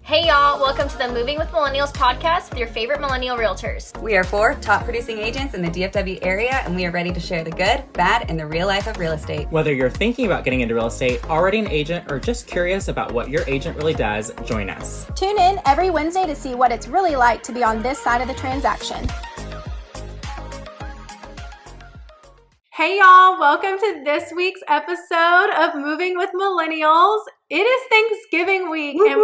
Hey y'all, welcome to the Moving with Millennials podcast with your favorite millennial realtors. We are 4 top producing agents in the DFW area, and we are ready to share the good, bad, and the real life of real estate. Whether you're thinking about getting into real estate, already an agent, or just curious about what your agent really does, join us. Tune in every Wednesday to see what it's really like to be on this side of the transaction. Hey y'all, welcome to this week's episode of Moving with Millennials. It is Thanksgiving week and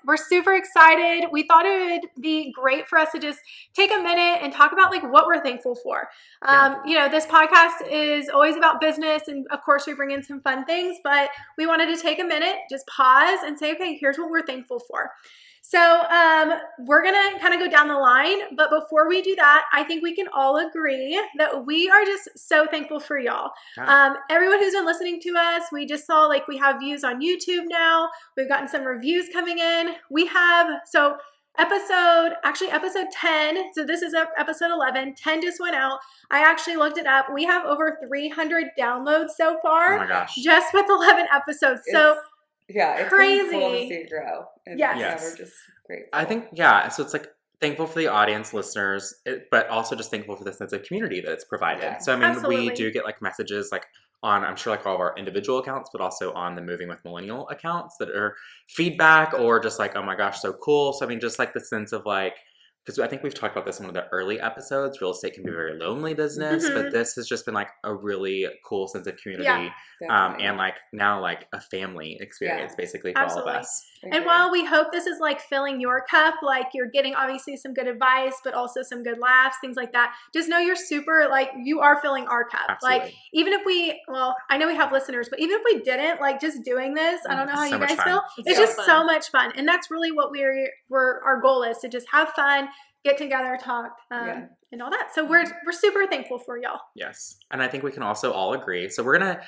we're super excited. We thought it would be great for us to just take a minute and talk about like what we're thankful for. You know, this podcast is always about business and of course we bring in some fun things, but we wanted to take a minute, just pause and say, okay, here's what we're thankful for. So we're going to kind of go down the line, but before we do that, I think we can all agree that we are just so thankful for y'all. Everyone who's been listening to us, we just saw like we have views on YouTube now. We've gotten some reviews coming in. We have, episode 10, so this is episode 11, 10 just went out. I actually looked it up. We have over 300 downloads so far. Oh my gosh. Just with 11 episodes. It's crazy. Been cool to see it grow. And we're just grateful. I think, so it's like thankful for the audience, listeners, but also just thankful for the sense of community that it's provided. Yeah. So, I mean, Absolutely. we do get like messages like on, I'm sure like all of our individual accounts, but also on the Moving with Millennial accounts that are feedback or just like, oh my gosh, so cool. So, I mean, just like the sense of like, because I think we've talked about this in one of the early episodes, real estate can be a very lonely business, but this has just been like a really cool sense of community and like now like a family experience basically for all of us. And while we hope this is like filling your cup, like you're getting obviously some good advice, but also some good laughs, things like that, just know you're super, like you are filling our cup. Absolutely. Like even if I know we have listeners, but even if we didn't, like just doing this, I don't know how So you much guys fun. feel. It's so just fun. so much fun. And that's really what our goal is, to just have fun, get together, talk, and all that. So we're super thankful for y'all. Yes. And I think we can also all agree. So we're gonna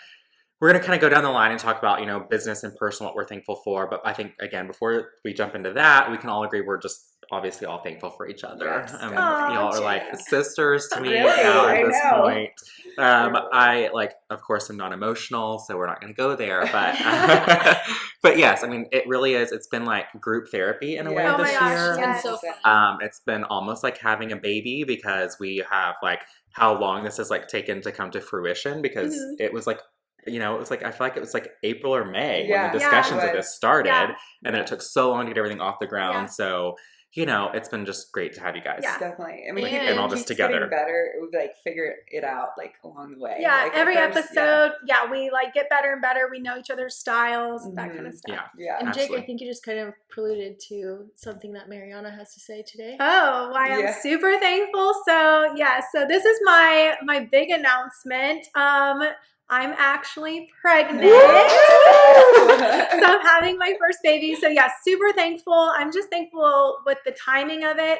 kind of go down the line and talk about, you know, business and personal, what we're thankful for. But I think, again, before we jump into that, we can all agree we're just obviously all thankful for each other. Yes. I mean, y'all are like sisters to me Really? now at I this know. point. I, like, of course, am not emotional, so we're not going to go there. But but yes, I mean, it really is. It's been like group therapy in a way Yeah. Oh this my gosh, year. yes. So fun. It's been almost like having a baby because we have like how long this has like taken to come to fruition because it was like, you know, it was like, I feel like it was like April or May when the discussions of this started and then it took so long to get everything off the ground. Yeah. So, you know, it's been just great to have you guys. Yeah. Definitely. And we Like, keep and all this keeps together. getting better. We like figure it out like along the way. Yeah, Like, at every first, episode, we like get better and better. We know each other's styles, that kind of stuff. Yeah. And Jake, Absolutely. I think you just kind of preluded to something that Mariana has to say today. Oh, why I'm Yeah. super thankful. So so this is my big announcement. I'm actually pregnant. So I'm having my first baby. So super thankful. I'm just thankful with the timing of it.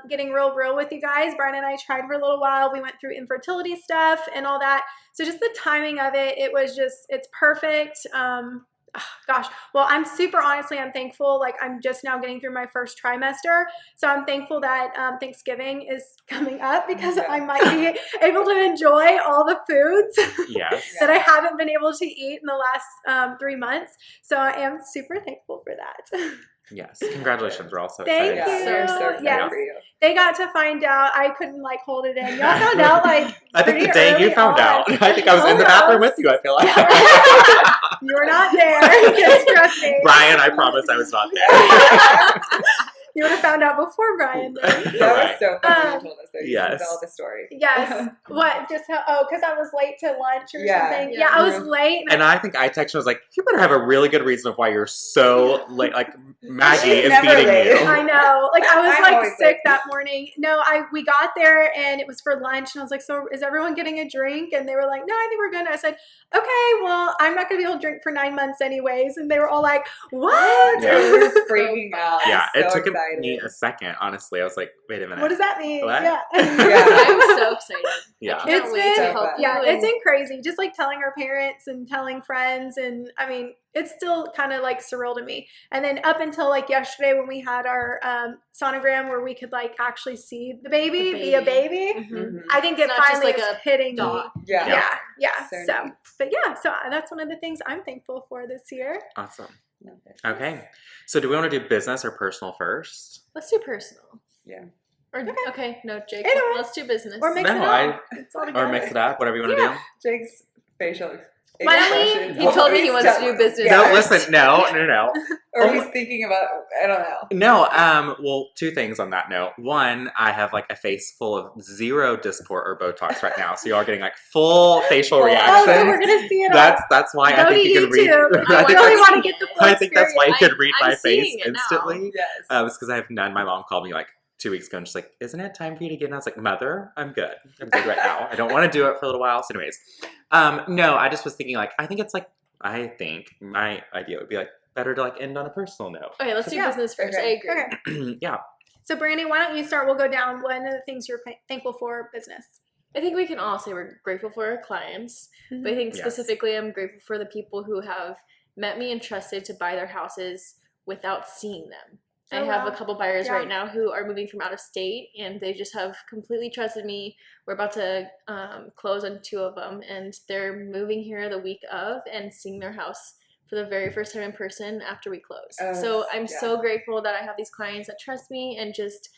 Getting real with you guys. Brian and I tried for a little while. We went through infertility stuff and all that. So just the timing of it, it's perfect. Well, I'm thankful. Like I'm just now getting through my first trimester. So I'm thankful that Thanksgiving is coming up because I might be able to enjoy all the foods Yes. that I haven't been able to eat in the last 3 months. So I am super thankful for that. Yes. Congratulations. We're all so Thank excited. you. So excited Yes. for you. They got to find out. I couldn't like hold it in. Y'all found out like I think pretty the day you early found on. out, I think I was in the bathroom with you, I feel like. You were not there. Just trust me. Brian, I promise I was not there. You would have found out before Brian. Then. That was so funny when you told us that. You Yes. tell the story. Yes. What? Just because I was late to lunch or Yeah. something. Yeah. Yeah, I was late. And I think I texted, I was like, you better have a really good reason of why you're so late. Like, Maggie She's is never beating late. you. I know. Like I was I'm like always sick late. that morning. No, we got there and it was for lunch and I was like, so is everyone getting a drink? And they were like, no, I think we're good. I said, okay, well, I'm not gonna be able to drink for 9 months anyways. And they were all like, what? Yeah. We were freaking out. Yeah, So it took excited. me a second, honestly. I was like, wait a minute. What does that mean? What? Yeah. I'm so excited. Yeah. Can't It's wait to been- help Yeah, you. it's been crazy. Just like telling our parents and telling friends. And I mean, it's still kind of like surreal to me. And then up until like yesterday when we had our sonogram where we could like actually see the baby be a baby, I think it finally is hitting me. Yeah. So that's one of the things I'm thankful for this year. Awesome. Okay. So do we want to do business or personal first? Let's do personal. Yeah. Okay. No, Jake. Anyway. Let's do business. Or mix it up. It's all together. Or mix it up, whatever you want to do. Jake's facial Why don't we? He told me he wants to do business. No, listen, no. Or he's thinking about, I don't know. No, well, two things on that note. One, I have like a face full of zero Dysport or Botox right now, so you are getting like full facial reactions. Oh, so we're gonna see it. That's why I think you can read. I really want to get the full I think that's why you could read my face it instantly. Yes. It's because I have none. My mom called me like 2 weeks ago and she's like, isn't it time for you to get in? I was like, Mother, I'm good right now. I don't want to do it for a little while. So anyways, no, I just was thinking like, I think my idea would be like better to like end on a personal note. Okay, let's do business first. Okay. I agree. Okay. Yeah. So Brandie, why don't you start? We'll go down one of the things you're thankful for business. I think we can all say we're grateful for our clients, but I think specifically I'm grateful for the people who have met me and trusted to buy their houses without seeing them. I have a couple buyers right now who are moving from out of state, and they just have completely trusted me. We're about to close on 2 of them, and they're moving here the week of and seeing their house for the very first time in person after we close. So I'm so grateful that I have these clients that trust me and just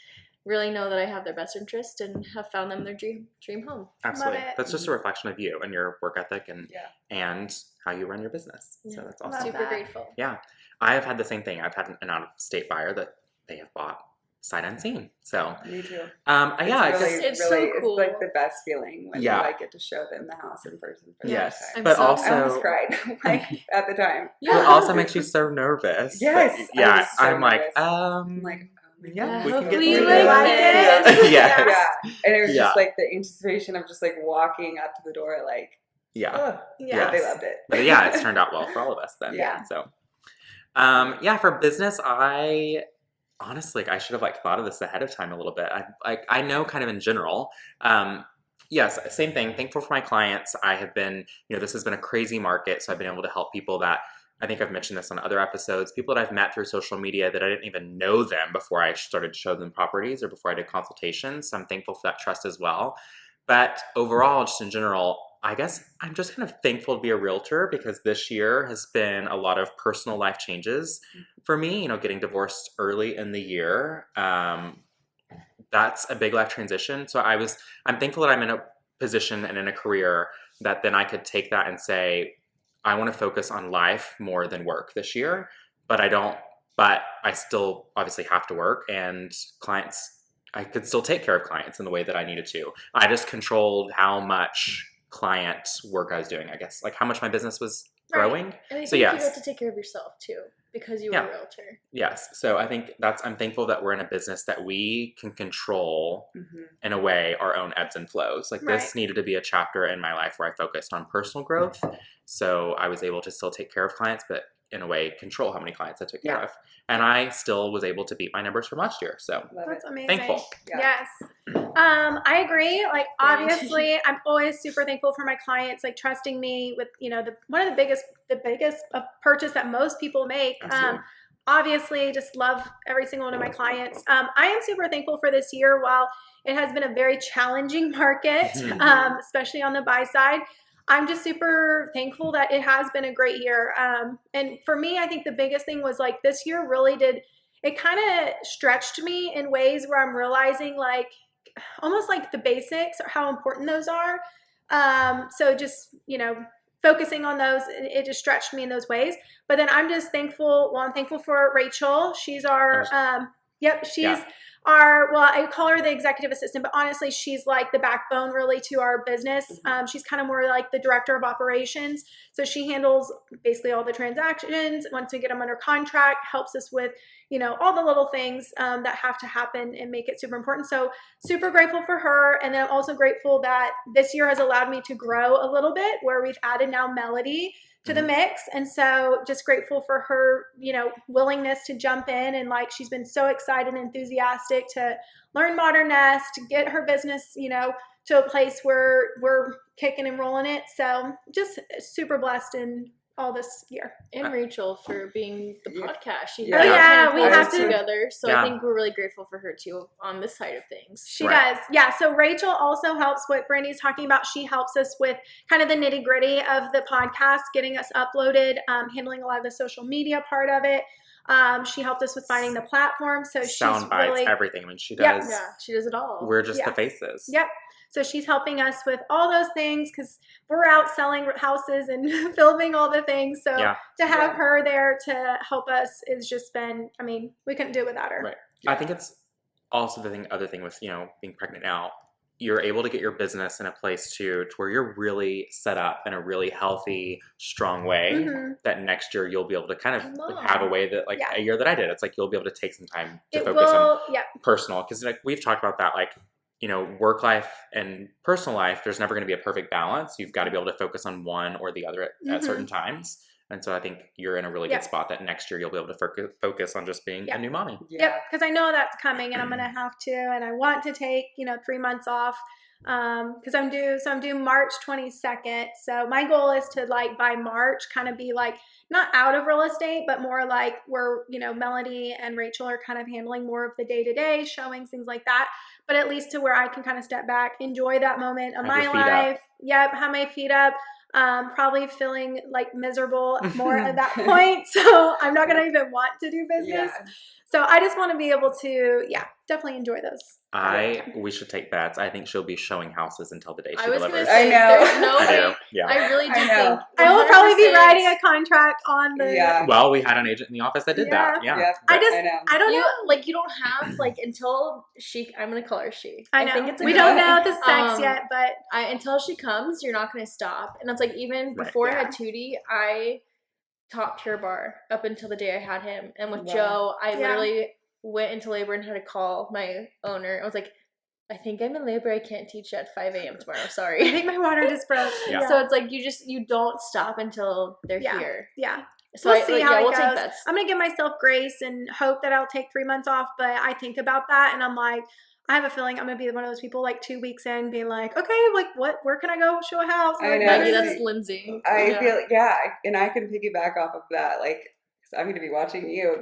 really know that I have their best interest and have found them their dream home. Absolutely. That's just a reflection of you and your work ethic and how you run your business. Yeah. So that's awesome. Super grateful. Yeah. I have had the same thing. I've had an out-of-state buyer that they have bought sight unseen. So me too. It's so cool. It's like the best feeling when you like get to show them the house in person for the first time. But also I almost cried like at the time. Yeah. It also makes you so nervous. Yes. Yeah. I'm like, yeah, we can get hopefully through like this. Yeah. And it was just like the anticipation of just like walking up to the door, like, they loved it. But yeah, it's turned out well for all of us then. Yeah. So, for business, I honestly, I should have like thought of this ahead of time a little bit. I know kind of in general. Yes, same thing. Thankful for my clients. I have been, this has been a crazy market, so I've been able to help people that, I think I've mentioned this on other episodes, people that I've met through social media that I didn't even know them before I started to show them properties or before I did consultations. So I'm thankful for that trust as well. But overall, just in general, I guess I'm just kind of thankful to be a realtor because this year has been a lot of personal life changes for me. Getting divorced early in the year, that's a big life transition. So I'm thankful that I'm in a position and in a career that then I could take that and say, I want to focus on life more than work this year, but I still obviously have to work, and clients, I could still take care of clients in the way that I needed to. I just controlled how much client work I was doing, I guess, like how much my business was growing. And I think so you yes. got to take care of yourself too, because you were a realtor. Yes. So I think I'm thankful that we're in a business that we can control in a way our own ebbs and flows. Like this needed to be a chapter in my life where I focused on personal growth. So I was able to still take care of clients, but in a way control how many clients I took care of. And I still was able to beat my numbers from last year. So that's amazing. Thankful. Yes. I agree. Like obviously I'm always super thankful for my clients, like trusting me with, one of the biggest purchase that most people make. Obviously just love every single one of my clients. I am super thankful for this year. While it has been a very challenging market, especially on the buy side, I'm just super thankful that it has been a great year. And for me, I think the biggest thing was like this year really it kind of stretched me in ways where I'm realizing like almost like the basics or how important those are. So just, focusing on those, it just stretched me in those ways. But then I'm just thankful. Well, I'm thankful for Rachel. She's our, I call her the executive assistant, but honestly, she's like the backbone really to our business. She's kind of more like the director of operations. So she handles basically all the transactions. Once we get them under contract, helps us with, all the little things that have to happen and make it super important. So super grateful for her. And then I'm also grateful that this year has allowed me to grow a little bit, where we've added now Melody to the mix. And so just grateful for her, willingness to jump in, and like she's been so excited and enthusiastic to learn Modern Nest, to get her business, to a place where we're kicking and rolling it. So just super blessed and all this year. And Rachel for being the podcast. She we have to together. So I think we're really grateful for her too on this side of things. She does. Yeah. So Rachel also helps what Brandie's talking about. She helps us with kind of the nitty gritty of the podcast, getting us uploaded, handling a lot of the social media part of it. She helped us with finding the platform. So sound bites, really, everything. I mean, she does. Yeah, she does it all. We're just the faces. Yep. So she's helping us with all those things because we're out selling houses and filming all the things. So to have her there to help us is just been, I mean, we couldn't do it without her. Right. Yeah. I think it's also the other thing with, being pregnant now, you're able to get your business in a place to where you're really set up in a really healthy, strong way that next year you'll be able to kind of have a way that a year that I did, it's like you'll be able to take some time to focus on personal. Because we've talked about that, work life and personal life, there's never going to be a perfect balance. You've got to be able to focus on one or the other at certain times. And so I think you're in a really good spot that next year you'll be able to focus on just being a new mommy. Yep, because I know that's coming and I'm going to have to, and I want to take, 3 months off because I'm due March 22nd. So my goal is to by March kind of be not out of real estate, but more where, Melanie and Rachel are kind of handling more of the day-to-day showings, things like that. But at least to where I can kind of step back, enjoy that moment of my life. Yep, have my feet up. Probably feeling miserable more at that point. So I'm not going to even want to do business. Yeah. So I just want to be able to, definitely enjoy those. We should take bets. I think she'll be showing houses until the day she delivers. Say, I know. There's no way. Yeah. I really do think. I will probably be writing a contract on the. Yeah. Well, we had an agent in the office that did that. Yeah. Yep. I don't know. You don't have until she. I'm gonna call her she. I know. think it's we don't know the sex yet, but until she comes, you're not gonna stop. And it's even before I had Tootie, I taught Pure Bar up until the day I had him. And with Joe, I literally went into labor and had to call my owner. I was like, I think I'm in labor. I can't teach at 5 a.m. tomorrow. Sorry. I think my water just broke. Yeah. So it's you don't stop until they're here. Yeah. So we'll see how it goes. Take bets. I'm going to give myself grace and hope that I'll take 3 months off. But I think about that and I'm like, I have a feeling I'm going to be one of those people 2 weeks in being like, okay, where can I go show a house? I know. Maggie, that's Lindsay. I feel and I can piggyback off of that. I'm going to be watching you.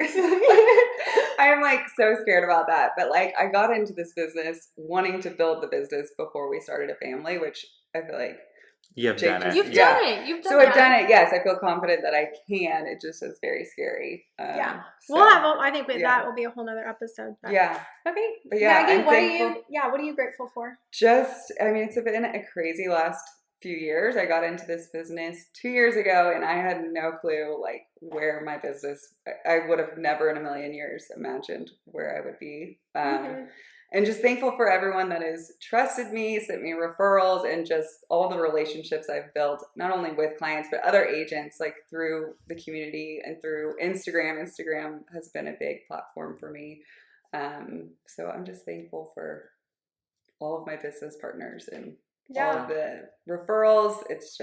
I am so scared about that. But I got into this business wanting to build the business before we started a family, which I feel like you've done it. You've done it. So I've done it. Yes, I feel confident that I can. It just is very scary. We'll have. I think that will be a whole nother episode. But. Yeah. Okay. But Maggie, what are you grateful for? It's been a crazy last few years. I got into this business 2 years ago and I had no clue where my business, I would have never in a million years imagined where I would be. And just thankful for everyone that has trusted me, sent me referrals, and just all the relationships I've built, not only with clients, but other agents, through the community and through Instagram. Instagram has been a big platform for me. So I'm just thankful for all of my business partners and all of the referrals. It's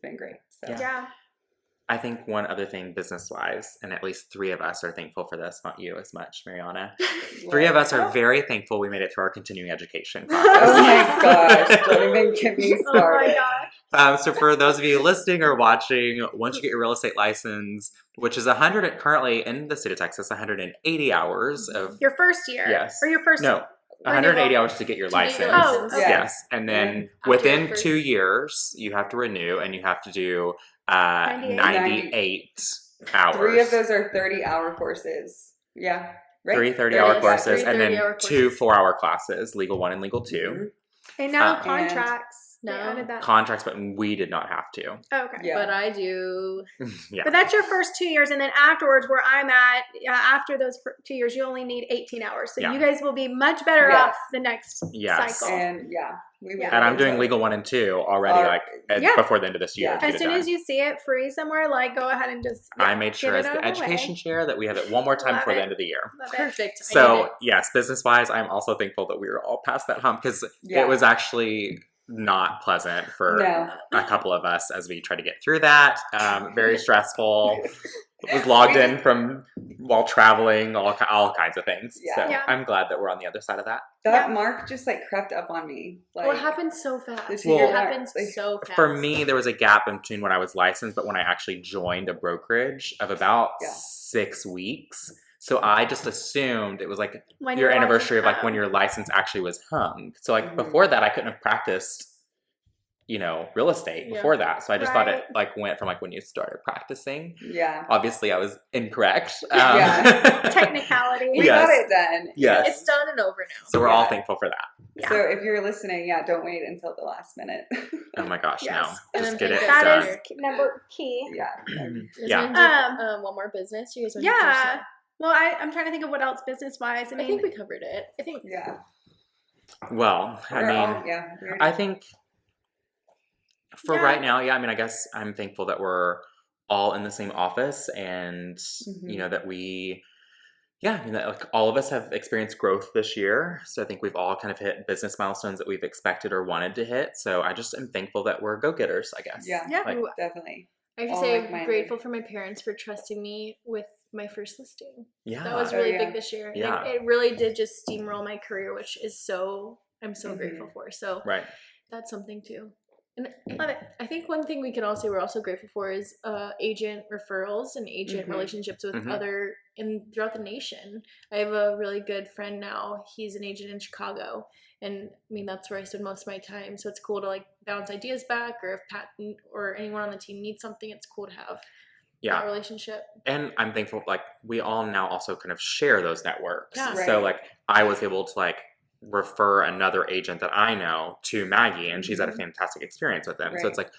been great. So I think one other thing business-wise, and at least 3 of us are thankful for this, not you as much, Mariana. 3 of us are very thankful we made it through our continuing education process. Oh my gosh, don't even get me started. Oh my gosh. So for those of you listening or watching, once you get your real estate license, which is currently in the state of Texas, 180 hours of... Your first year? Yes. Or your first... No. 180 hours to get your license. Oh, okay. Yes. And then within 2 years, you have to renew and you have to do 98 hours. 3 of those are 30-hour courses. Yeah. Right? 3 30-hour courses, and then 2 courses. 4-hour classes, Legal 1 and Legal 2. Mm-hmm. And now contracts. Contracts, but we did not have to. Okay. Yeah. But I do. Yeah. But that's your first 2 years, and then afterwards, where I'm at, after those 2 years, you only need 18 hours. So you guys will be much better off the next cycle. And and I'm doing Legal 1 and 2 already, before the end of this year. As soon as you see it free somewhere, go ahead and just. I made sure as the education chair that we have it one more time before the end of the year. Perfect. So yes, business wise, I'm also thankful that we were all past that hump because it was actually not pleasant for a couple of us as we try to get through that. Very stressful. was logged in from while traveling, all kinds of things. Yeah. So Yeah. I'm glad that we're on the other side of that. That mark just like crept up on me. Like, Well, it happens so fast. this It year happens like, so fast. For me, there was a gap in between when I was licensed, but when I actually joined a brokerage of about 6 weeks. So I just assumed it was like When your your anniversary of license- like when your license actually was hung. So like Mhm. before that, I couldn't have practiced, real estate before that. So I just thought it Right. like went from like when you started practicing. Yeah. Obviously, I was incorrect. Yeah. Technicality. We got it done. Yes. It's done and over now. So we're all thankful for that. Yeah. So if you're listening, don't wait until the last minute. Oh my gosh, Yes. no. And Just then get it think That done. is number key. Yeah. You guys Yeah. wanna do, one more business? You guys want to do Yeah. personal? Well, I'm trying to think of what else business-wise. I I mean, think we covered it. I think Yeah. Well, I We're all- mean, we're- I think for Yeah. right now, I guess I'm thankful that we're all in the same office and, Mhm. that we, that like all of us have experienced growth this year. So I think we've all kind of hit business milestones that we've expected or wanted to hit. So I just am thankful that we're go-getters, I guess. Yeah. Yeah. Like, Definitely. I have to All say I'm like-minded. grateful for my parents for trusting me with my first listing. yeah. That was Oh, really yeah. big this year. And Yeah. it really did just steamroll my career, which is I'm so Mhm. grateful for. So right. that's something too. And love it. I think one thing we can all say we're also grateful for is agent referrals and agent Mhm. relationships with Mhm. throughout the nation. I have a really good friend now. He's an agent in Chicago, and that's where I spend most of my time. So it's cool to like bounce ideas back, or if Pat or anyone on the team needs something, it's cool to have that relationship. And I'm thankful, like, we all now also kind of share those networks. Yeah. So, Right. like, I was able to, like, refer another agent that I know to Maggie, and she's had a fantastic experience with them. So Right. it's like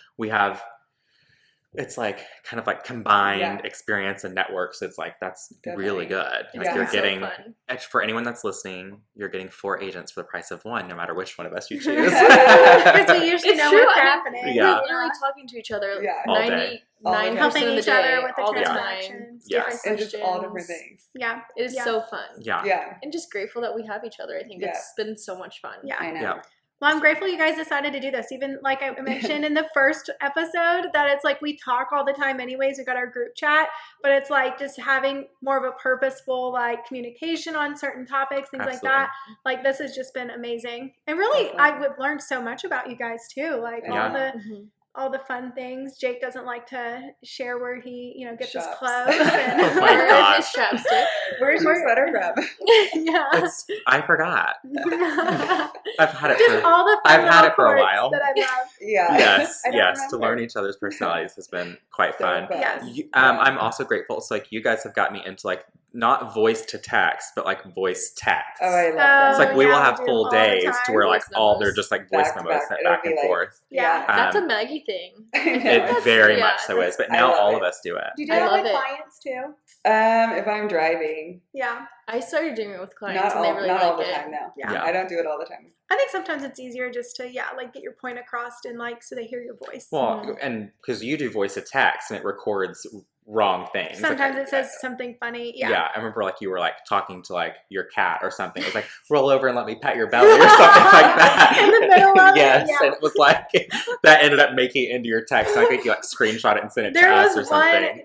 it's like kind of like combined experience and networks. It's like, that's really good. Like, Yeah. you're It's so getting, fun. for anyone that's listening, you're getting 4 agents for the price of 1, no matter which one of us you choose. Because we usually It's know true. what's I mean, happening. Yeah. We're literally talking to each other Yeah. All day. 99% Helping of the each day, other with the all the transactions. time. Yes. And just all different questions. things. Yeah. It is Yeah. so fun. Yeah. Yeah. And just grateful that we have each other. I think Yeah. it's been so much fun. Yeah. I know. Yeah. Well, I'm grateful you guys decided to do this. Even like I mentioned in the first episode, that it's like we talk all the time anyways. We got our group chat, but it's like just having more of a purposeful like communication on certain topics, things like that. Like this has just been amazing. And really, I've learned so much about you guys too. Like Yeah. all the fun things. Jake doesn't like to share where he, gets his Shops. clothes. Oh And my Where is gosh. his chapstick? Where's your sweater from? yeah. I forgot. I've had it Just for all the fun I've had little it for a quirks while. that I love. Yeah. Yes, I don't yes. To remember. learn each other's personalities has been quite So fun. fun. Yes. I'm also grateful. So, like, you guys have got me into like not voice to text, but like voice text. Oh, I love that. It's like we yeah, will we have do full all the days to time. where like Voice all memos. they're just like voice Back to memos back. sent It'll back be and like- forth. Yeah. That's a Um, Maggie thing. It very Yeah, much so is, but I now love all it. of us do it. Do you do I that love with it. clients too? If I'm driving, Yeah. I started doing it with clients not and they all, really not all like the it. time now. Yeah. Yeah. I don't do it all the time. I think sometimes it's easier just to, like get your point across and like so they hear your voice. Well, and because you do voice to text and it records wrong things. Sometimes Like, it says something funny. yeah. Yeah. I remember like you were like talking to like your cat or something. It was like, roll over and let me pet your belly or something like that. In the middle of it, yes, yeah. and it was like that ended up making it into your text. I think you like screenshot it and sent it There to us or was something.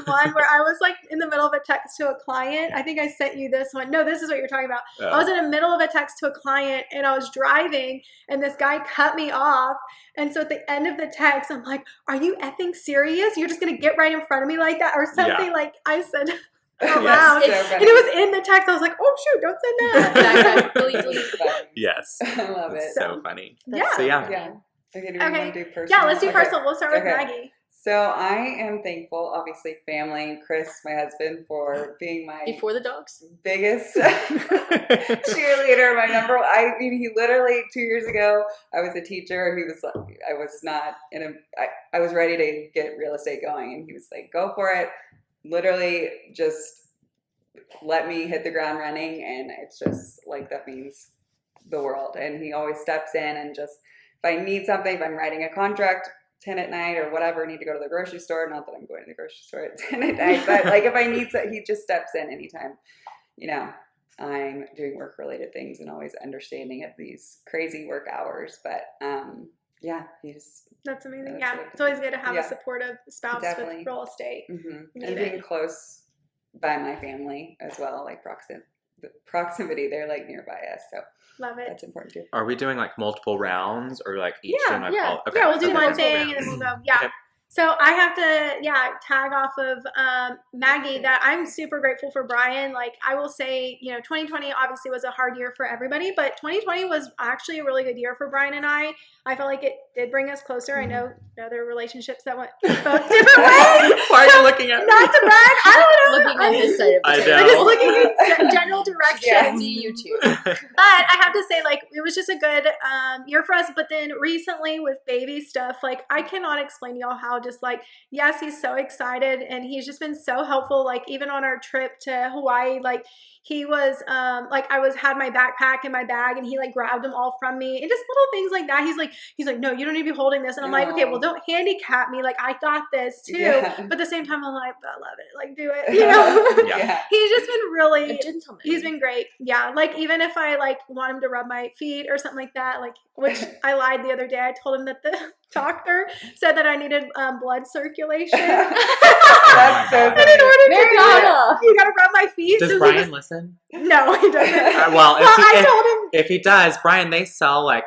one where I was like in the middle of a text to a client. I think I sent you this one. No, this is what you're talking about. I was in the middle of a text to a client and I was driving and this guy cut me off. And so at the end of the text, I'm like, are you effing serious? You're just going to get right in front of me like that? Or something like I said out loud. So And funny. it was in the text. I was like, oh, shoot, don't send that. That guy really It's funny. Yes. I love It's it. so funny. Yeah. So yeah. Yeah. Okay, do we Okay. want to do personal? Yeah, let's do Okay. personal. We'll start with Okay. Maggie. So I am thankful, obviously, family, Chris, my husband, for being my Before the dogs? biggest cheerleader. He literally 2 years ago, I was a teacher. He was like, I was ready to get real estate going, and he was like, "Go for it." Literally, just let me hit the ground running, and it's just like that means the world. And he always steps in and just, if I need something, if I'm writing a contract 10 at night or whatever, need to go to the grocery store. Not that I'm going to the grocery store at 10 at night, but like if I need to, he just steps in anytime, I'm doing work related things and always understanding of these crazy work hours. But Yeah, he's That's amazing. That's Yeah, good. it's always good to have Yeah. a supportive spouse Definitely. with real estate. and Need being it. close by my family as well, like the proximity. They're like nearby us, so Love it. that's important too. Are we doing like multiple rounds or like each Yeah, doing like yeah. all? Okay. Yeah, we'll do Okay, one cool. thing and then we'll go. Yeah. Okay. So I have to, tag off of Maggie that I'm super grateful for Brian. Like I will say, 2020 obviously was a hard year for everybody, but 2020 was actually a really good year for Brian and I. I felt like it did bring us closer. I know there are relationships that went both different ways. Why are you looking at me? Not to brag, I don't know. Looking at this side of the I table. know. I'm just looking in general directions. I see you too. But I have to say, like, it was just a good year for us. But then recently with baby stuff, like, I cannot explain to y'all how just, like, yes, he's so excited. And he's just been so helpful. Like, even on our trip to Hawaii, like, he was, like, I had my backpack in my bag and he, like, grabbed them all from me. And just little things like that. He's like, no, you don't need to be holding this. And I'm like, okay, well, don't handicap me. Like, I got this too. Yeah. But at the same time, I'm like, I love it. Like, do it. You know? Yeah. He's just been really, A gentleman. he's been great. Yeah. Like, even if I, like, want him to rub my feet or something like that, like, which I lied the other day. I told him that the doctor said that I needed blood circulation. That's so And in order to do it, Mariana. you gotta rub my feet. Does So Brian listen? No, he doesn't. Well, I told him. if he does, Brian, they sell like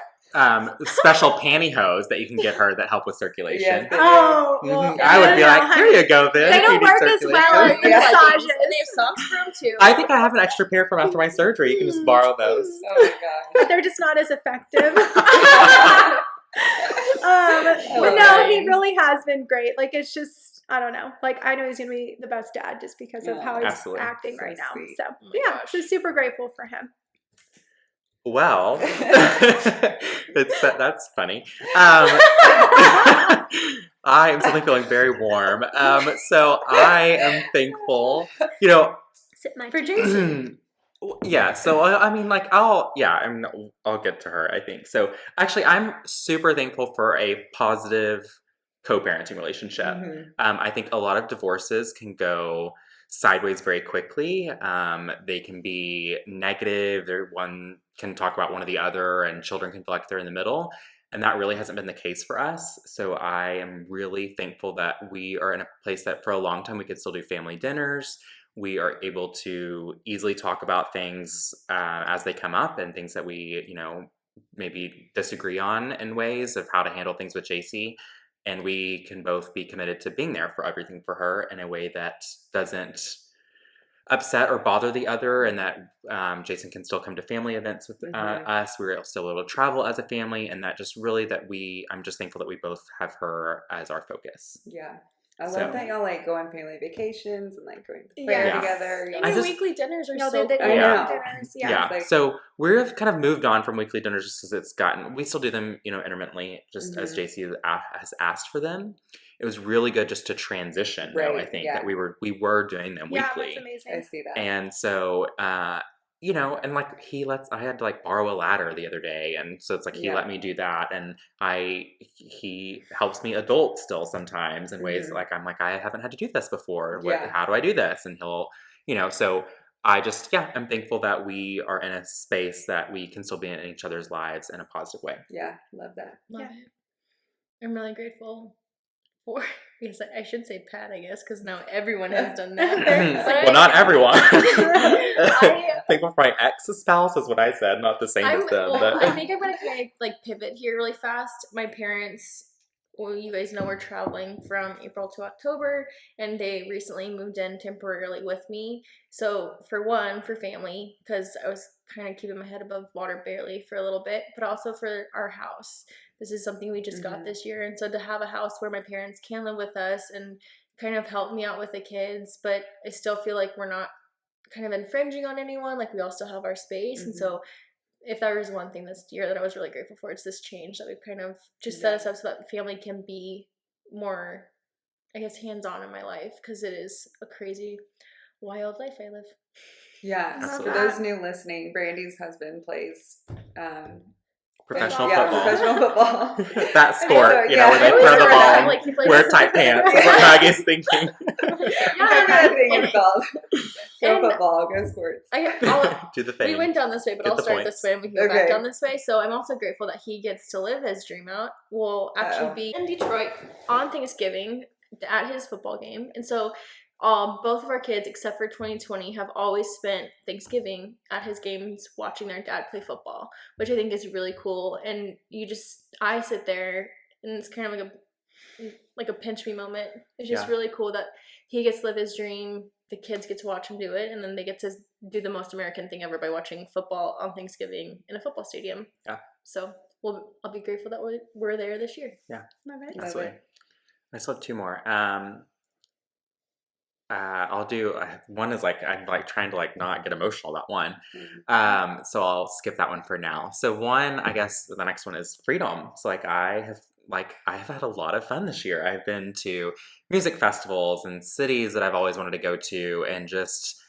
special pantyhose that you can get her that help with circulation. Yes, they do. Oh, well, I would be no, like, here honey. you go, then. They if you don't need work as well as circulation." the Yeah. massages. And they have socks for them too. I think I have an extra pair from after my surgery. You can just borrow those. Oh my god. But they're just not as effective. But love no, he Brian. really has been great. Like, it's just, I don't know. Like, I know he's gonna be the best dad just because of Yeah, how he's absolutely. acting So right now. sweet. So Oh my yeah, gosh. so super grateful for him. Well, that's funny. I am suddenly feeling very warm. So I am thankful. Sip my For tea. Jason. Yeah, so I mean, like, I'll get to her, I think. So actually, I'm super thankful for a positive co-parenting relationship. Mhm. I think a lot of divorces can go sideways very quickly. They can be negative. One can talk about one or the other, and children can feel like they're in the middle. And that really hasn't been the case for us. So I am really thankful that we are in a place that for a long time we could still do family dinners. We are able to easily talk about things as they come up and things that we, maybe disagree on in ways of how to handle things with JC. And we can both be committed to being there for everything for her in a way that doesn't upset or bother the other, and that Jason can still come to family events with us. We're still able to travel as a family, and that just really I'm just thankful that we both have her as our focus. Yeah. I So- love that y'all like go on family vacations and like going to prayer Yeah. together. And I the just- weekly dinners are No, so they cool. I know. dinners. Yeah, Yeah. like- so we've kind of moved on from weekly dinners just because we still do them, intermittently, just as JC has asked for them. It was really good just to transition, though, I Right, think, yeah. that we were doing them Yeah, weekly. that's amazing. I see that. And so, and like I had to like borrow a ladder the other day. And so it's like he Yeah. let me do that. And he helps me adult still sometimes in ways Mhm. like I'm like, I haven't had to do this before. Yeah. How do I do this? And he'll, so I just, I'm thankful that we are in a space that we can still be in each other's lives in a positive way. Yeah, love that. Love Yeah. it. I'm really grateful for, yes, I should say Pat, I guess, because now everyone has done that. But Well, not everyone. I- Thankful for my ex-spouse is what I said, not the same as them. But I think I'm gonna kind of like pivot here really fast. My parents, well, you guys know we're traveling from April to October, and they recently moved in temporarily with me. So for family, because I was kind of keeping my head above water barely for a little bit, but also for our house. This is something we just got this year, and so to have a house where my parents can live with us and kind of help me out with the kids, but I still feel like we're not kind of infringing on anyone. Like, we all still have our space, and so if there was one thing this year that I was really grateful for, it's this change that we've kind of just set us up so that family can be more, I guess, hands-on in my life, because it is a crazy, wild life I live. Yeah. Absolutely. For those new listening, Brandie's husband plays Professional Yeah, football. professional football. That sport, So, you know, where they I always throw the heard that. ball, Like, he plays- wear tight pants. That's what Maggie's thinking. What kind of thing is called? Go and- football, go sports. Do the thing. We went down this way, but Get I'll the start points. this way and we can go Okay. back down this way. So I'm also grateful that he gets to live his dream out. We'll actually be in Detroit on Thanksgiving at his football game. And so both of our kids, except for 2020, have always spent Thanksgiving at his games watching their dad play football, which I think is really cool. And I sit there and it's kind of like a pinch me moment. It's just really cool that he gets to live his dream. The kids get to watch him do it, and then they get to do the most American thing ever by watching football on Thanksgiving in a football stadium. Yeah. So I'll be grateful that we're there this year. Yeah. Love it. Absolutely. I still have two more. I'll do one is like I'm like trying to like not get emotional about one. So I'll skip that one for now. So one, I guess the next one is freedom. So I've had a lot of fun this year. I've been to music festivals and cities that I've always wanted to go to and just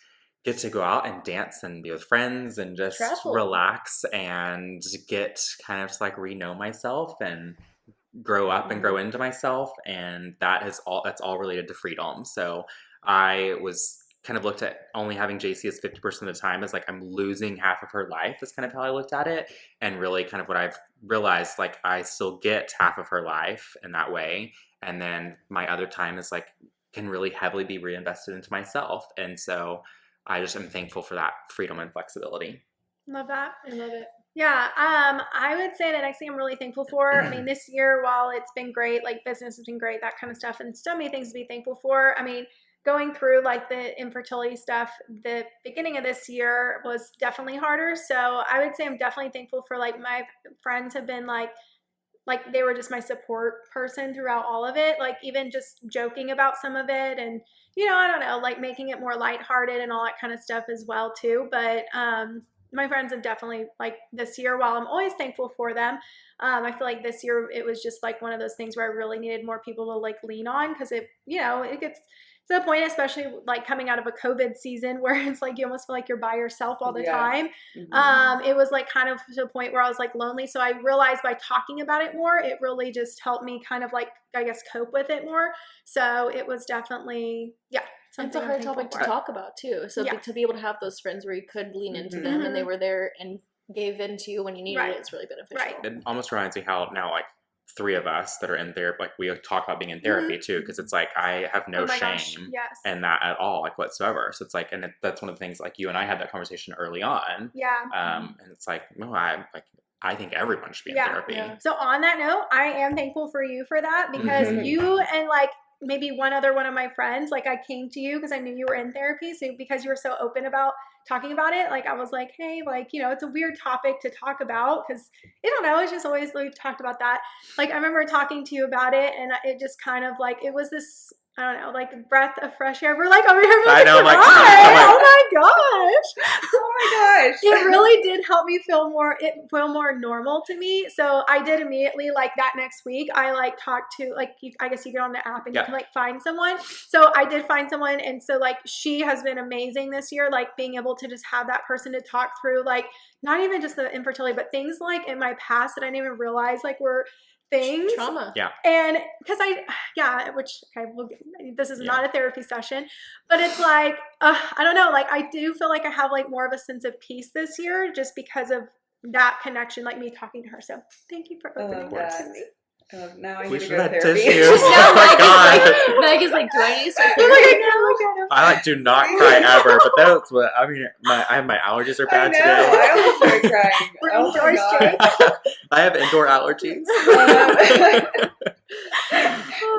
get to go out and dance and be with friends and just relax and get kind of just like re-know myself and grow up and grow into myself. And that's all related to freedom. So I was kind of looked at only having JC as 50% of the time as like I'm losing half of her life is kind of how I looked at it. And really kind of what I've realized, like I still get half of her life in that way. And then my other time is like can really heavily be reinvested into myself. And so I just am thankful for that freedom and flexibility. Love that. I love it. Yeah, I would say the next thing I'm really thankful for, I mean, this year, while it's been great, like business has been great, that kind of stuff, and so many things to be thankful for. I mean, going through like the infertility stuff, the beginning of this year was definitely harder. So I would say I'm definitely thankful for like my friends have been like they were just my support person throughout all of it. Like even just joking about some of it and, you know, I don't know, like making it more lighthearted and all that kind of stuff as well too. But, my friends have definitely like this year, while I'm always thankful for them, I feel like this year it was just like one of those things where I really needed more people to like lean on because it, you know, it gets to the point, especially like coming out of a COVID season where it's like you almost feel like you're by yourself all the time. It was like kind of to a point where I was like lonely. So I realized by talking about it more, it really just helped me kind of like, I guess, cope with it more. So it was definitely, It's a hard topic to talk about too. So to be able to have those friends where you could lean into them and they were there and gave in to you when you needed it, it's really beneficial. It almost reminds me how now like three of us that are in therapy, like we talk about being in therapy too, because it's like I have no shame in that at all, like whatsoever. So it's like, and that's one of the things like you and I had that conversation early on. And it's like, no, I think everyone should be in therapy. So on that note, I am thankful for you for that because you and like maybe one of my friends, like I came to you because I knew you were in therapy. So because you were so open about talking about it, like I was like, hey, like, you know, it's a weird topic to talk about because I don't know, it's just always we've talked about that. Like I remember talking to you about it and it just kind of like, it was this, I don't know, like breath of fresh air. We're like over here, I know, like, oh my gosh. Oh my gosh. It really did help me feel more normal to me. So I did immediately, like that next week, I like talked to, like, I guess you get on the app and you can like find someone. So I did find someone. And so like, she has been amazing this year, like being able to just have that person to talk through, like not even just the infertility, but things like in my past that I didn't even realize like were things. Trauma. And because this is not a therapy session, but it's like, I don't know, like I do feel like I have like more of a sense of peace this year just because of that connection, like me talking to her. So thank you for opening that to me. Now I We need to should go have to therapy. tissues. Oh my god. Meg is like, do I need to start therapy? I like do not cry ever, but that's what I mean. My allergies are bad today. I almost started crying. We're indoors, Jake. I have indoor allergies.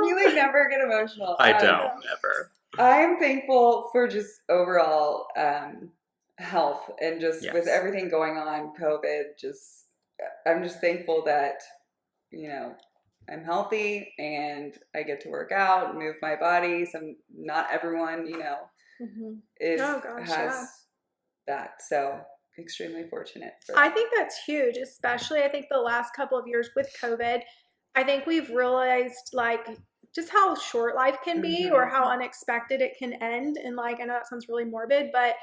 You like never get emotional. I don't ever. I am thankful for just overall health and just with everything going on, COVID. I'm just thankful that I'm healthy and I get to work out, move my body. Not everyone, has that. So extremely fortunate. I think that's huge, especially I think the last couple of years with COVID. I think we've realized like just how short life can be or how unexpected it can end. And like, I know that sounds really morbid, but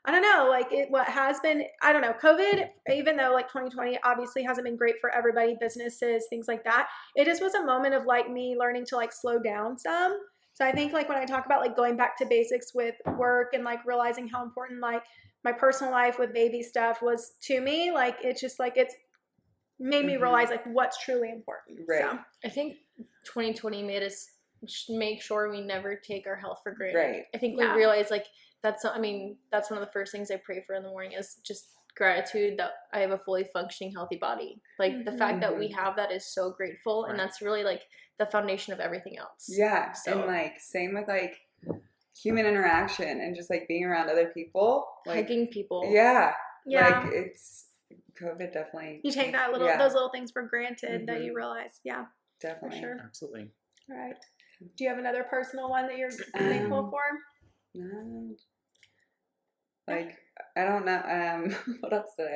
I don't know, like what has been, I don't know, COVID, even though like 2020 obviously hasn't been great for everybody, businesses, things like that, it just was a moment of like me learning to like slow down some. So I think like when I talk about like going back to basics with work and like realizing how important like my personal life with baby stuff was to me, like it's just like it's made me realize like what's truly important. Right. So I think 2020 made us make sure we never take our health for granted. Right. I think we realized like that's one of the first things I pray for in the morning is just gratitude that I have a fully functioning, healthy body. Like the fact that we have that is so grateful, and that's really like the foundation of everything else. Yeah, so, and like same with like human interaction and just like being around other people, like hugging people. Yeah. Like it's COVID definitely. You take that those little things for granted that you realize. Yeah, definitely. for sure. Absolutely. All right. Do you have another personal one that you're thankful for? No. Like I don't know. What else did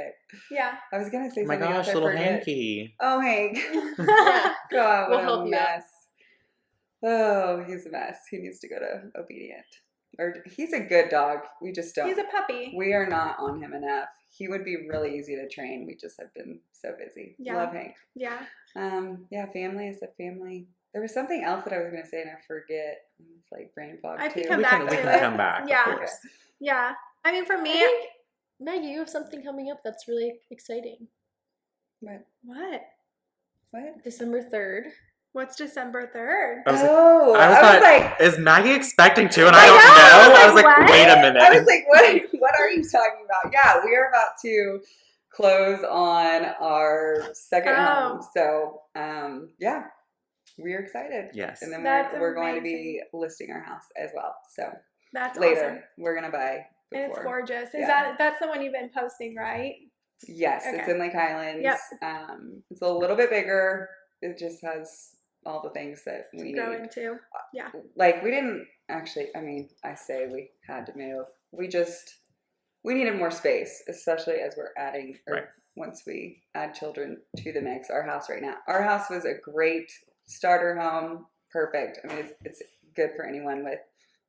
Yeah. I was gonna say Oh my something gosh, else. little I forget. Hanky. Oh, Hank. Yeah. God, We'll what help a you out. mess. Oh, he's a mess. He needs to go to obedient. Or he's a good dog. We just don't. He's a puppy. We are not on him enough. He would be really easy to train. We just have been so busy. Yeah. Love Hank. Yeah. Yeah, family is a family. There was something else that I was going to say and I forget. It's like brain fog I too. can come We back can to it. come back. Yeah. Of course. Yeah. I mean, for me, I think, Maggie, you have something coming up that's really exciting. What? what? December 3rd. What's December 3rd? I was like, I was like, is Maggie expecting too? And I I don't know, know. I I was was like, like, wait a minute. I was like, what are you talking about? Yeah, we are about to close on our second home. So, yeah, we're excited. Yes. And then That's we're going to be amazing. listing our house as well. So That's later, awesome. we're going to buy before. And it's gorgeous. Yeah. That's the one you've been posting, right? Yes, it's Okay. in Lake Highlands. Yep. It's a little bit bigger. It just has all the things that we Grow need. into. Yeah. Like we didn't actually, I say we had to move. We needed more space, especially as we're adding, once we add children to the mix. Our house right now. Our house was a great starter home. Perfect. I mean, it's good for anyone with,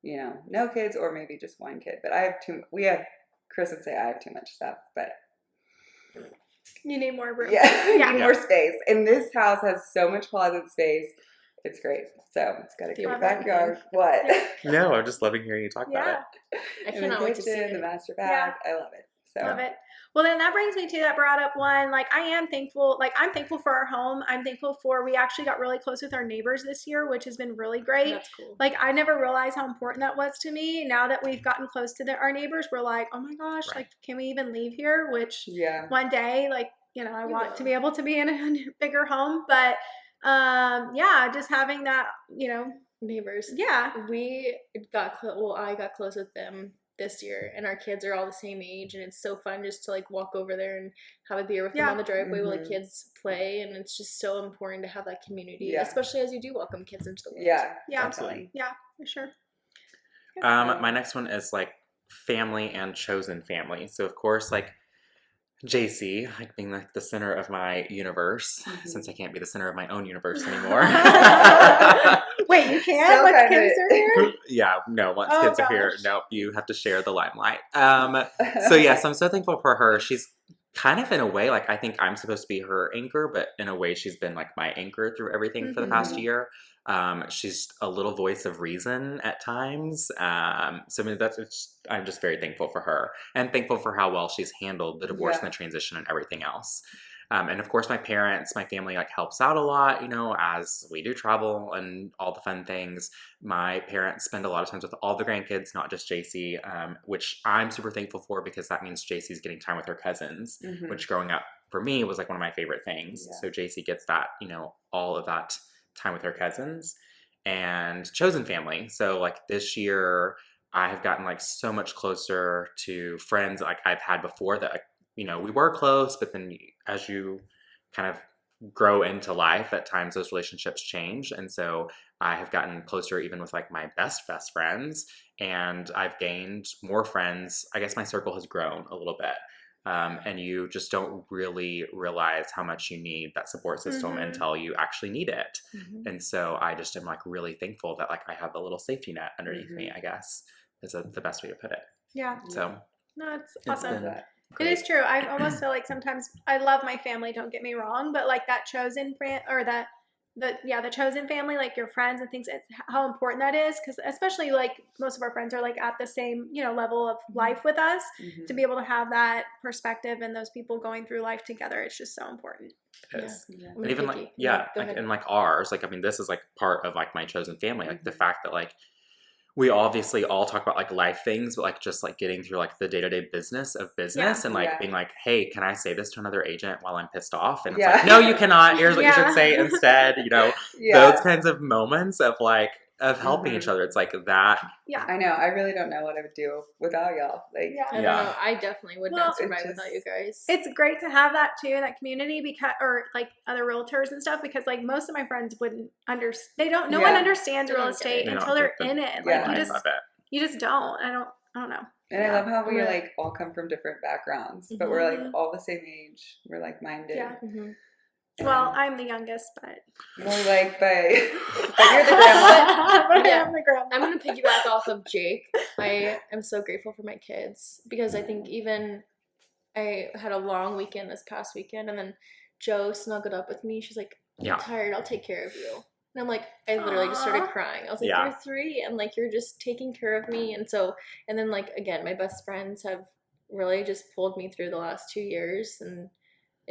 no kids or maybe just one kid. But Chris would say I have too much stuff, but You need more room. yeah, Yeah. I need more space. And this house has so much closet space. It's great. So it's got a Love great it. backyard. What? No, I'm just loving hearing you talk about it. I And cannot the wait to see kitchen, it. the master bath. I love it. So Love it. Well, then that brings me to that brought up one. Like, I am thankful. Like, I'm thankful for our home. I'm thankful for we actually got really close with our neighbors this year, which has been really great. That's cool. Like, I never realized how important that was to me. Now that we've gotten close to our neighbors, we're like, oh my gosh, like, can we even leave here? Which one day, like, I want to be able to be in a bigger home. But yeah, just having that, Neighbors. Yeah. I got close with them this year, and our kids are all the same age, and it's so fun just to like walk over there and have a beer with them on the driveway while the kids play, and it's just so important to have that community, especially as you do welcome kids into the world. Yeah, absolutely. Yeah, for sure. My next one is like family and chosen family. So of course, like JC, like being like the center of my universe, since I can't be the center of my own universe anymore. Wait, you can't? Once kids are here? Yeah, no, once kids are here, nope, you have to share the limelight. So yes, I'm so thankful for her. She's kind of in a way, like I think I'm supposed to be her anchor, but in a way she's been like my anchor through everything for the past year. She's a little voice of reason at times. So I mean, I'm just very thankful for her and thankful for how well she's handled the divorce and the transition and everything else. And of course, my parents, my family like helps out a lot, as we do travel and all the fun things. My parents spend a lot of times with all the grandkids, not just JC, which I'm super thankful for because that means JC's getting time with her cousins, which growing up for me was like one of my favorite things. So JC gets that, all of that time with her cousins and chosen family. So like this year I have gotten like so much closer to friends like I've had before that, we were close, but then as you kind of grow into life, at times those relationships change. And so I have gotten closer even with like my best friends, and I've gained more friends. I guess my circle has grown a little bit. And you just don't really realize how much you need that support system until you actually need it. And so I just am like really thankful that like I have a little safety net underneath me, I guess is the best way to put it. Yeah. So No, it's It's awesome. been It great. is true. I almost feel like sometimes I love my family, don't get me wrong, but like that chosen or the chosen family, like your friends and things, it's how important that is, because especially like most of our friends are like at the same, you know, level of life with us. To be able to have that perspective and those people going through life together, it's just so important. It is. Yeah. And even like, like in like ours, like, I mean, this is like part of like my chosen family, like the fact that like we obviously all talk about like life things, but like just like getting through like the day-to-day business of business and like being like, hey, can I say this to another agent while I'm pissed off? And it's like, no, you cannot. Here's what you should say instead. You know, those kinds of moments of like, of helping each other. It's like that. Yeah. I know. I really don't know what I would do without y'all. Like, I don't know. I definitely would not survive without you guys. It's great to have that too, that community, because, or like other realtors and stuff, because like most of my friends wouldn't understand. They don't. No one understands real estate until they're in it. Like you just don't. I don't know. And I love how we like all come from different backgrounds, but we're like all the same age. We're like minded. Yeah. Well, I'm the youngest, but more like, but you're the grandma. But I am the grandma. I'm gonna piggyback off of Jake. I am so grateful for my kids, because I think even I had a long weekend this past weekend, and then Joe snuggled up with me. She's like, I'm tired. I'll take care of you. And I'm like, I literally just started crying. I was like, you're 3, and like you're just taking care of me. And so, and then like again, my best friends have really just pulled me through the last 2 years, and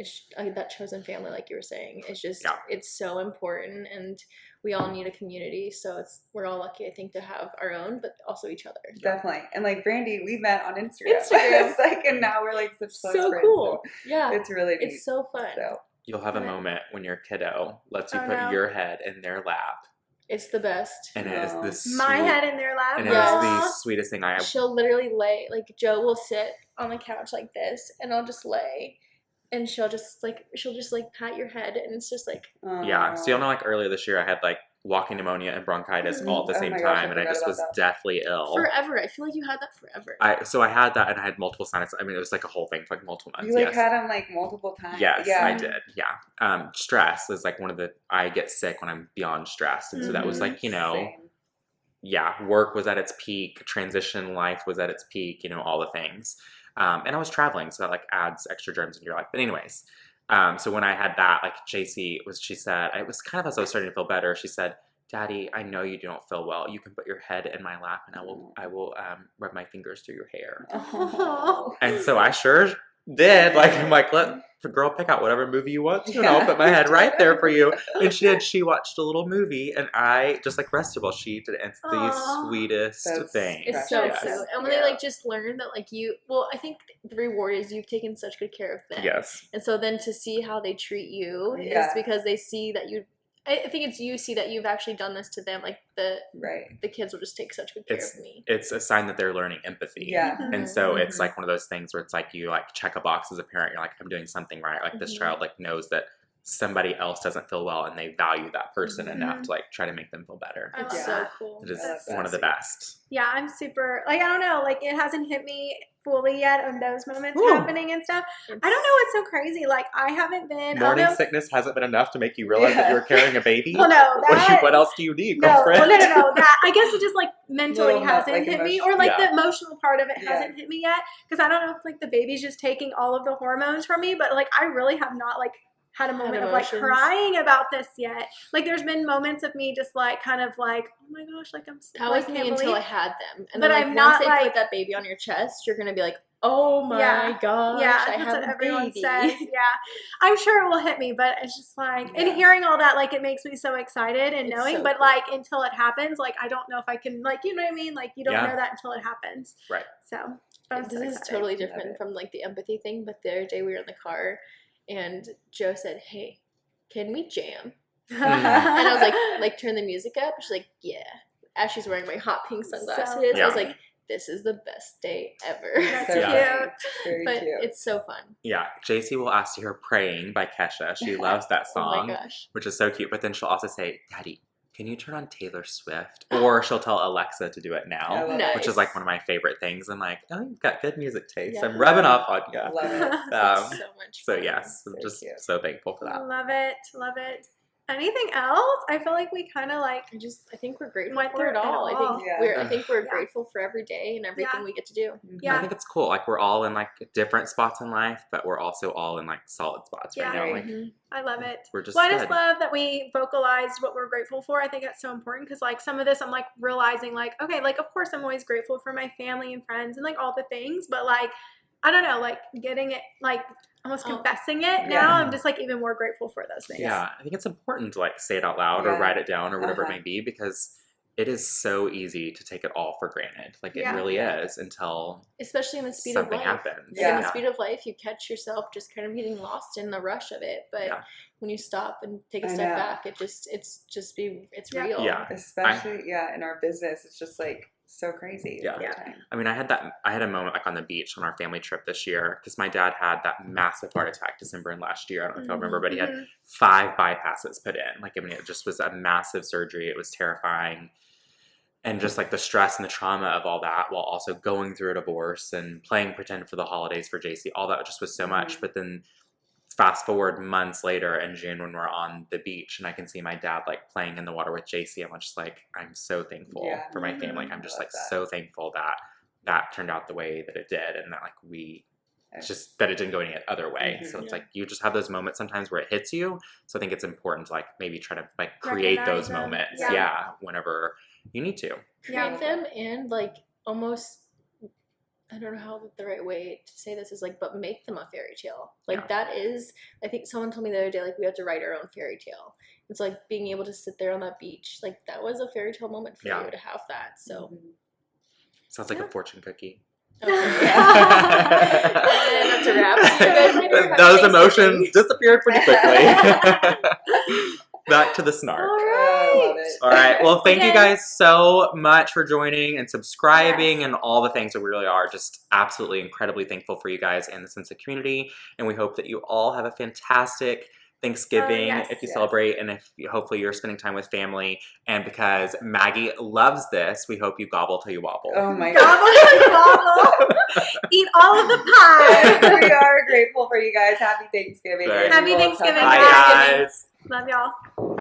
it's that chosen family, like you were saying, it's just it's so important, and we all need a community. So we're all lucky, I think, to have our own, but also each other. Definitely. And like Brandie, we met on Instagram. It's like, and now we're like such close friends. Cool. So it's really neat. It's so fun. So. You'll have a moment when your kiddo lets you put your head in their lap. It's the best. And it is the my head in their lap. And it is the sweetest thing I have. She'll literally lay, like Joe will sit on the couch like this, and I'll just lay. And she'll just pat your head, and it's just like yeah. So you'll know, like earlier this year, I had like walking pneumonia and bronchitis all at the same time, and I just was deathly ill forever. I feel like you had that forever. So I had that, and I had multiple sinuses. I mean, it was like a whole thing for like multiple months. You like had them like multiple times. Yes, I did. Yeah. Stress is like one of the. I get sick when I'm beyond stressed, and so that was like, you know. Same. Work was at its peak. Transition life was at its peak. You know, all the things. And I was traveling, so that like adds extra germs into your life. But anyways, so when I had that, like she said, it was kind of as I was starting to feel better. She said, Daddy, I know you don't feel well. You can put your head in my lap, and I will rub my fingers through your hair. Oh. And so I sure did. Like, I'm like, let the girl pick out whatever movie you want, and I'll put my head right there for you. And she did. She watched a little movie, and I just like rested while she did. It's the sweetest thing. It's so cute. And when they like just learn that like I think the reward is you've taken such good care of them. Yes. And so then to see how they treat you is because they see that I think it's you see that you've actually done this to them. Like the kids will just take such good care of me. It's a sign that they're learning empathy. Yeah. And so it's like one of those things where it's like you like check a box as a parent. You're like, I'm doing something right. Like this child like knows that somebody else doesn't feel well, and they value that person enough to like try to make them feel better. It's so cool. It is one of the best. Yeah, I'm super like, I don't know, like it hasn't hit me fully yet on those moments happening and stuff. I don't know what's so crazy. Like I haven't been morning sickness hasn't been enough to make you realize that you were carrying a baby. Well, no, what else do you need, girlfriend? No. That I guess it just like mentally hasn't like hit me, or like the emotional part of it hasn't hit me yet. Because I don't know if like the baby's just taking all of the hormones from me, but like I really have not like had a moment of like crying about this yet. Like there's been moments of me just like kind of like, oh my gosh, like I'm that was me until I had them. And but then like I'm once not they like, put that baby on your chest, you're gonna be like, oh my gosh, I have what a everyone baby. says. Yeah, I'm sure it will hit me, but it's just like, and hearing all that, like it makes me so excited and knowing, so but cool. like until it happens, like I don't know if I can, like, you know what I mean? Like you don't know that until it happens. Right. So this is totally different from like the empathy thing, but the other day we were in the car and Joe said, hey, can we jam? And I was like turn the music up. She's like, yeah. As she's wearing my hot pink sunglasses, I was like, this is the best day ever. That's cute. But it's so fun. Yeah. JC will ask to hear Praying by Kesha. She loves that song, oh my gosh. which is so cute. But then she'll also say, Daddy, can you turn on Taylor Swift? Or she'll tell Alexa to do it now, which is like one of my favorite things. I'm like, oh, you've got good music taste. Yeah. I'm rubbing off on you. Love it. So much fun. So yes, I'm just so thankful for that. Love it. Anything else? I feel like we kind of like I think we're grateful went for through it all. it I all. think we're Yeah. grateful for every day and everything we get to do. Yeah. I think it's cool. Like we're all in like different spots in life, but we're also all in like solid spots right now. Like I love it. we're just. Well, I good. just love that we vocalized what we're grateful for. I think that's so important because, like, some of this I'm like realizing, like, okay, like, of course, I'm always grateful for my family and friends and like all the things, but like, I don't know, like getting it, like almost confessing it now. I'm just like even more grateful for those things. Yeah, I think it's important to like say it out loud or write it down or whatever it may be because it is so easy to take it all for granted. Like it really is until especially in the speed something of life. happens. Like in the speed of life, you catch yourself just kind of getting lost in the rush of it. But when you stop and take a step back, it's real. Yeah, especially in our business, it's just like so crazy. Yeah. I mean, I had a moment like on the beach on our family trip this year because my dad had that massive heart attack December and last year. I don't know if y'all remember, but he had 5 bypasses put in. Like, I mean, it just was a massive surgery. It was terrifying. And just like the stress and the trauma of all that while also going through a divorce and playing pretend for the holidays for JC, all that just was so much. But then fast forward months later in June when we're on the beach and I can see my dad like playing in the water with JC. I'm just like, I'm so thankful for my family. I'm just like so thankful that turned out the way that it did and that like it's just that it didn't go any other way. So it's like you just have those moments sometimes where it hits you. So I think it's important to like maybe try to like create those moments. Whenever you need to. Create them and like almost, I don't know how the right way to say this is like, but make them a fairy tale. Like that is, I think someone told me the other day, like we have to write our own fairy tale. It's like being able to sit there on that beach. Like that was a fairy tale moment for you to have that. So. Sounds like a fortune cookie. Okay. And that's a wrap. Those emotions disappeared pretty quickly. Back to the snark. All right. Well, thank you guys so much for joining and subscribing and all the things that we really are just absolutely incredibly thankful for you guys and the sense of community. And we hope that you all have a fantastic Thanksgiving if you celebrate and if hopefully you're spending time with family. And because Maggie loves this, we hope you gobble till you wobble. Oh my God. Gobble till you wobble. Eat all of the pie. We are grateful for you guys. Happy Thanksgiving. Happy Thanksgiving. Bye, guys. Love y'all.